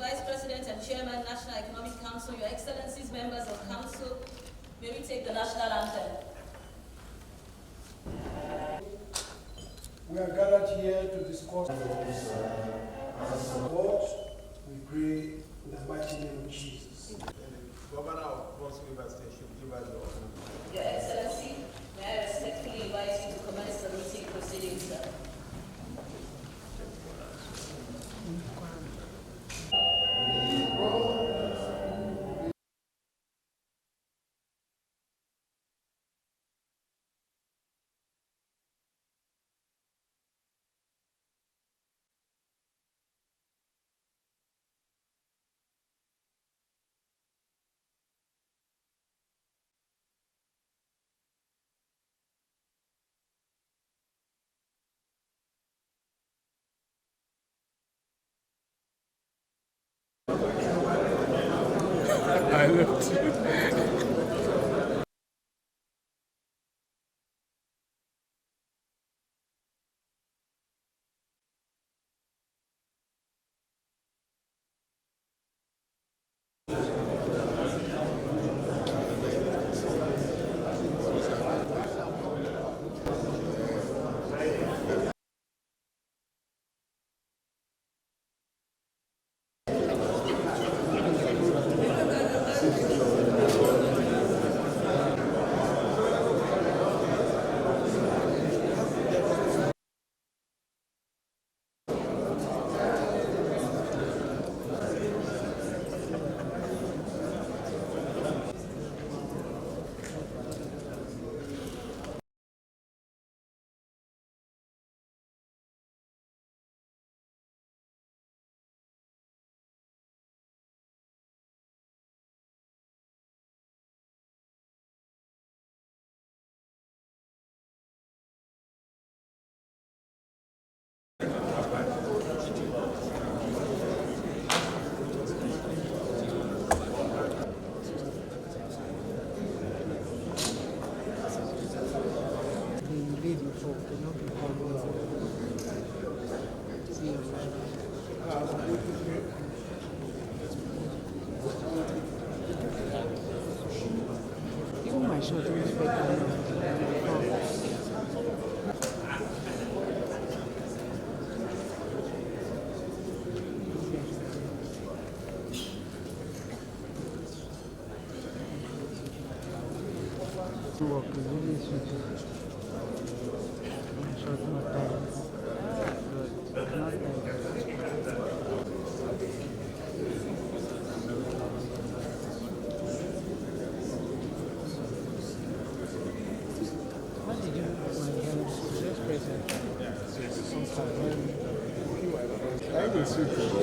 Vice President and Chairman, National Economic Council, Your Excellencies, members of Council, may we take the national anthem. We are gathered here to discuss what we pray in the mighty name of Jesus. Governor of Prof.Mgbeke State should give us the honor. Your Excellency, may I respectfully invite you to commence the meeting proceedings, sir. I looked.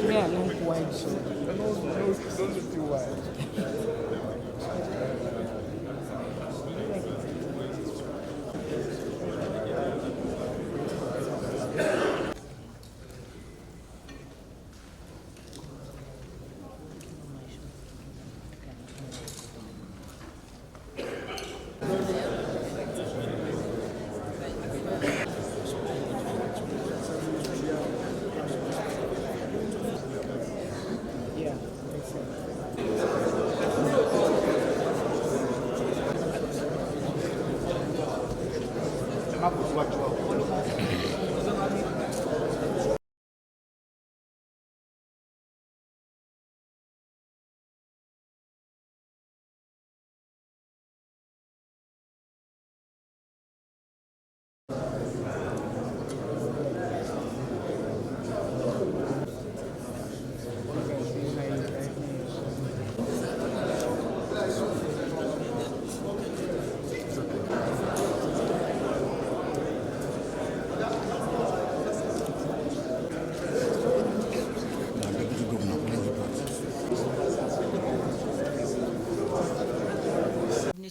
Me, I don't wine, so Don't look too wide. yeah, makes sense.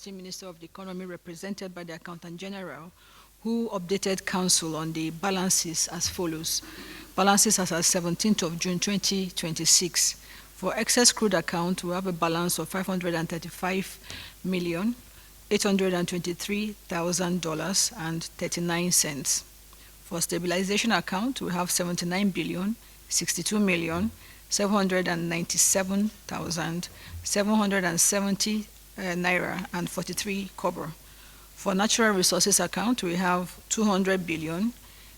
Minister of the Economy, represented by the Accountant General, who updated Council on the balances as follows. Balances as at 17th of June 2026. For excess crude account, we have a balance of $535,823,000.39. For stabilization account, we have $79,062,000,000 797,770 naira and 43 kobo. For natural resources account, we have 200 billion,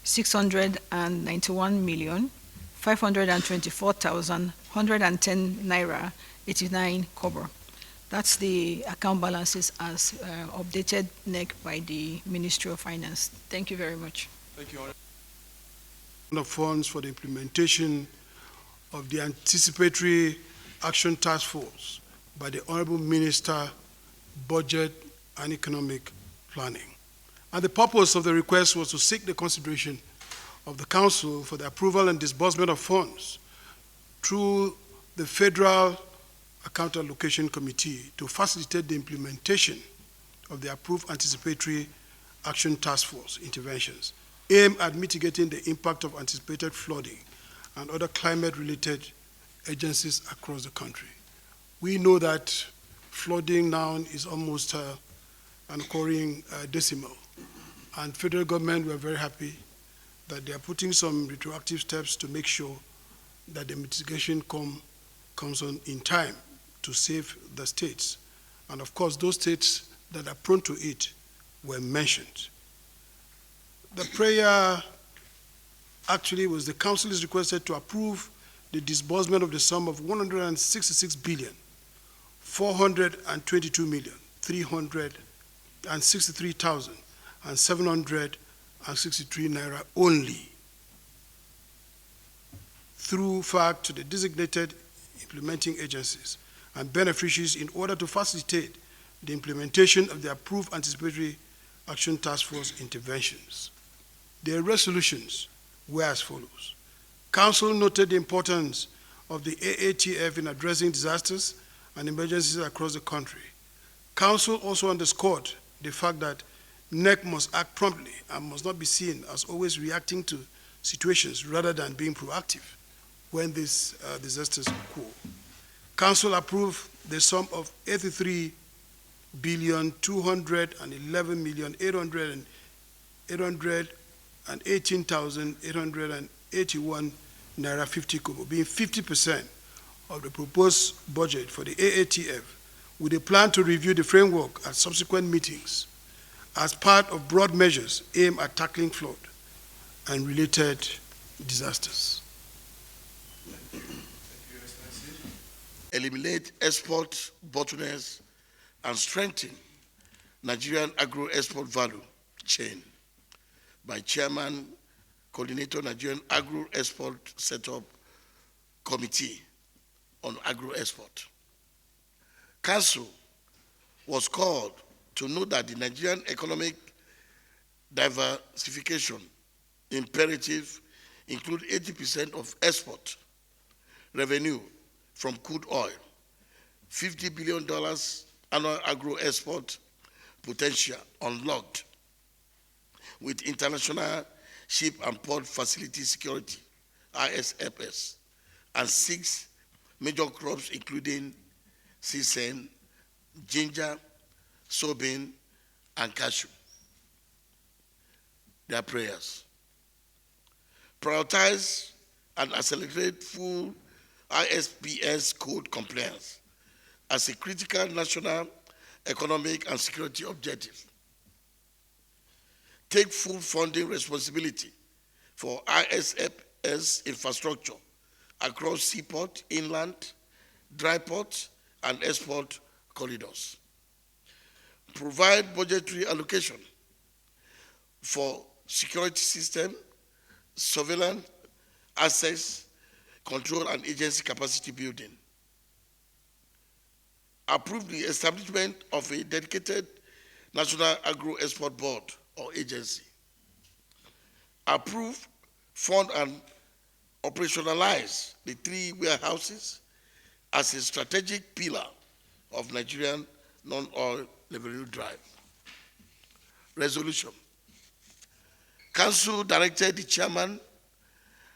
691 million, 524,110 naira, 89 kobo. That's the account balances as updated NEC by the Ministry of Finance. Thank you very much. Thank you. Of funds for the implementation of the Anticipatory Action Task Force by the Honorable Minister, Budget and Economic Planning. And the purpose of the request was to seek the consideration of the Council for the approval and disbursement of funds through the Federal Account Allocation Committee to facilitate the implementation of the approved Anticipatory Action Task Force interventions aimed at mitigating the impact of anticipated flooding and other climate-related agencies across the country. We know that flooding now is almost an occurring decimal, and federal government, we're very happy that they are putting some retroactive steps to make sure that the mitigation comes on in time to save the states. And of course, those states that are prone to it were mentioned. The prayer actually was the Council is requested to approve the disbursement of the sum of 166 billion, 422 million, 363,763 naira only through FAC to the designated implementing agencies and beneficiaries in order to facilitate the implementation of the approved Anticipatory Action Task Force interventions. Their resolutions were as follows. Council noted the importance of the AATF in addressing disasters and emergencies across the country. Council also underscored the fact that NEC must act promptly and must not be seen as always reacting to situations rather than being proactive when these disasters occur. Council approved the sum of 83,211,818,881 naira 50 kobo, being 50% of the proposed budget for the AATF, with a plan to review the framework at subsequent meetings as part of broad measures aimed at tackling flood and related disasters. Eliminate export bottlenecks and strengthen Nigerian agro-export value chain by Chairman, Coordinator, Nigerian Agro-Export Setup Committee on Agro-Export. Council was called to note that the Nigerian economic diversification imperative include 80% of export revenue from crude oil, $50 billion annual agro-export potential unlocked with International Ship and Port Facility Security, ISFS, and 6 major crops including sesame, ginger, soybean, and cashew. Their prayers. Prioritize and accelerate full ISPS code compliance as a critical national economic and security objective. Take full funding responsibility for ISPS infrastructure across seaport, inland, dry port, and export corridors. Provide budgetary allocation for security system, surveillance, access, control, and agency capacity building. Approve the establishment of a dedicated National Agro-Export Board or agency. Approve, fund, and operationalize the 3 warehouses as a strategic pillar of Nigerian non-oil revenue drive. Resolution. Council directed the Chairman,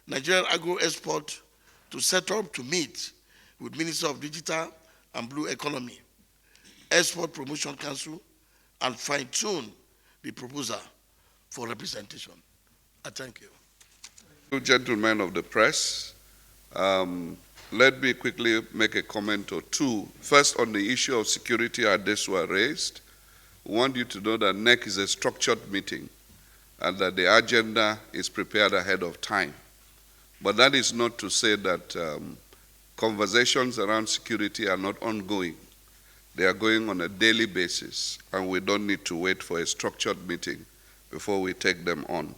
Nigerian Agro-Export, to set up to meet with Minister of Digital and Blue Economy, Export Promotion Council, and fine-tune the proposal for representation. I thank you. Gentlemen of the press, Let me quickly make a comment or two. First, on the issue of security ideas were raised. We want you to know that NEC is a structured meeting and that the agenda is prepared ahead of time. But that is not to say that conversations around security are not ongoing. They are going on a daily basis, and we don't need to wait for a structured meeting before we take them on.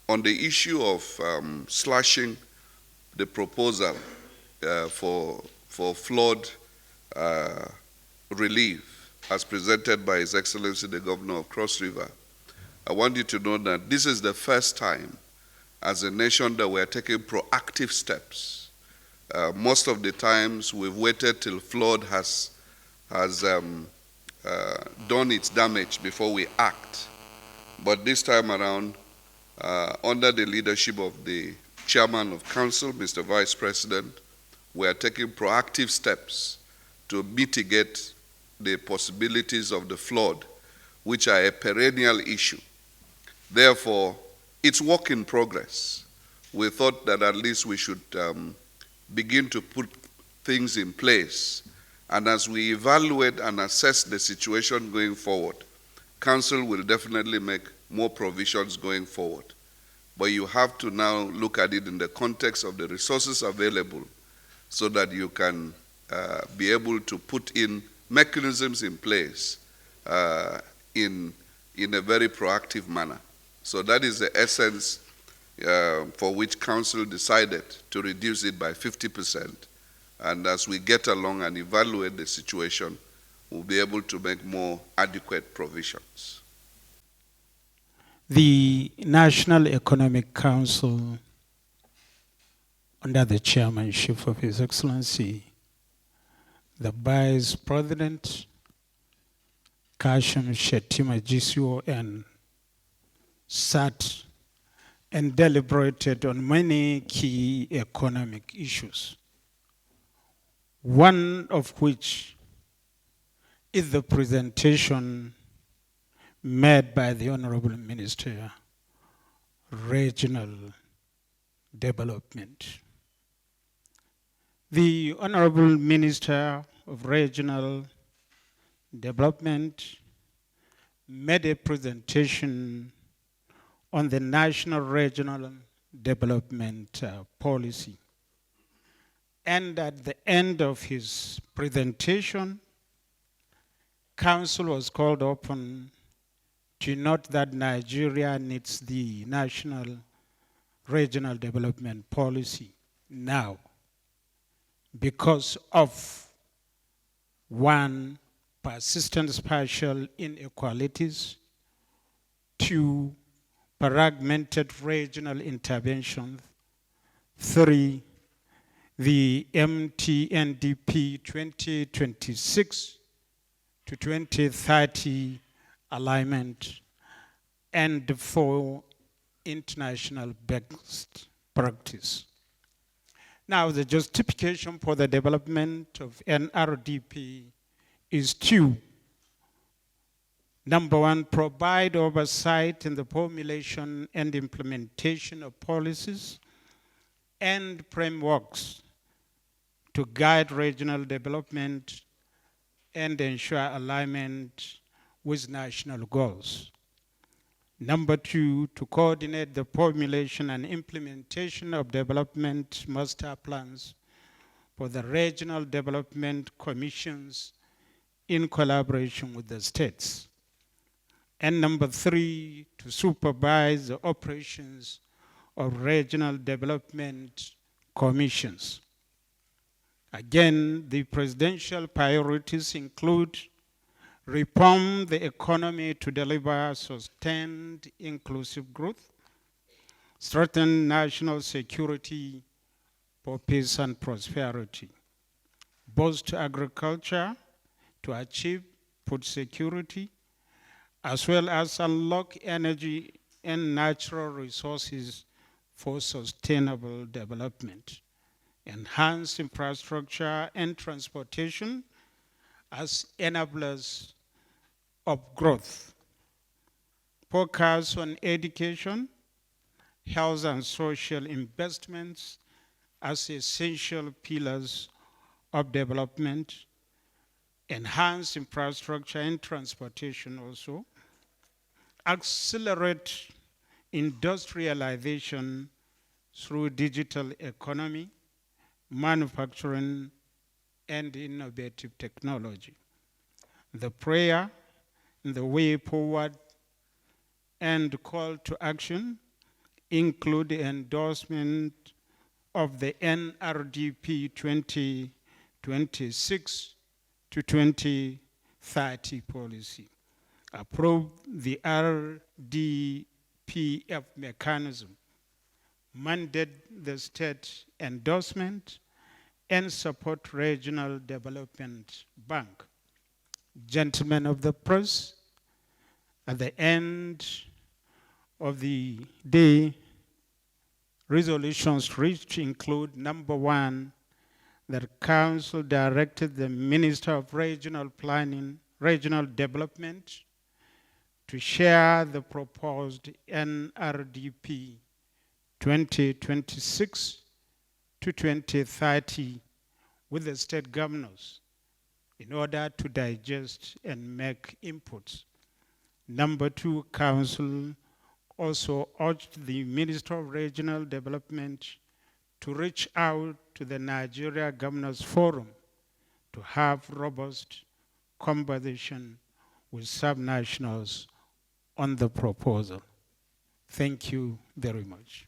On the issue of slashing the proposal for flood relief as presented by His Excellency the Governor of Cross River, I want you to know that this is the first time as a nation that we are taking proactive steps. Most of the times we've waited till flood has done its damage before we act. But this time around, under the leadership of the Chairman of Council, Mr. Vice President, we are taking proactive steps to mitigate the possibilities of the flood, which are a perennial issue. Therefore, it's work in progress. We thought that at least we should begin to put things in place. And as we evaluate and assess the situation going forward, Council will definitely make more provisions going forward. But you have to now look at it in the context of the resources available so that you can be able to put in mechanisms in place in a very proactive manner. So that is the essence for which Council decided to reduce it by 50%. And as we get along and evaluate the situation, we'll be able to make more adequate provisions. The National Economic Council, under the chairmanship of His Excellency, the Vice President, Shettima GCON, sat and deliberated on many key economic issues, one of which is the presentation made by the Honorable Minister, Regional Development. The Honorable Minister of Regional Development made a presentation on the National Regional Development Policy. And at the end of his presentation, Council was called upon to note that Nigeria needs the National Regional Development Policy now because of, one, persistent spatial inequalities, two, fragmented regional interventions, three, the MTNDP 2026 to 2030 alignment, and for international best practice. Now, the justification for the development of NRDP is two. Number one, provide oversight in the formulation and implementation of policies and frameworks to guide regional development and ensure alignment with national goals. Number two, to coordinate the formulation and implementation of development master plans for the regional development commissions in collaboration with the states. And number three, to supervise the operations of regional development commissions. Again, the presidential priorities include reform the economy to deliver sustained inclusive growth, strengthen national security for peace and prosperity, boost agriculture to achieve food security, as well as unlock energy and natural resources for sustainable development, enhance infrastructure and transportation as enablers of growth, focus on education, health and social investments, as essential pillars of development, enhance infrastructure and transportation also, accelerate industrialization through digital economy, manufacturing, and innovative technology. The prayer, the way forward, and call to action include the endorsement of the NRDP 2026 to 2030 policy, approve the RDPF mechanism, mandate the state endorsement, and support regional development bank. Gentlemen of the press, at the end of the day, resolutions reached include number 1, that Council directed the Minister of Regional Planning, Regional Development to share the proposed NRDP 2026 to 2030 with the state governors in order to digest and make inputs. Number 2, Council also urged the Minister of Regional Development to reach out to the Nigeria Governors Forum to have robust conversation with subnationals on the proposal. Thank you very much.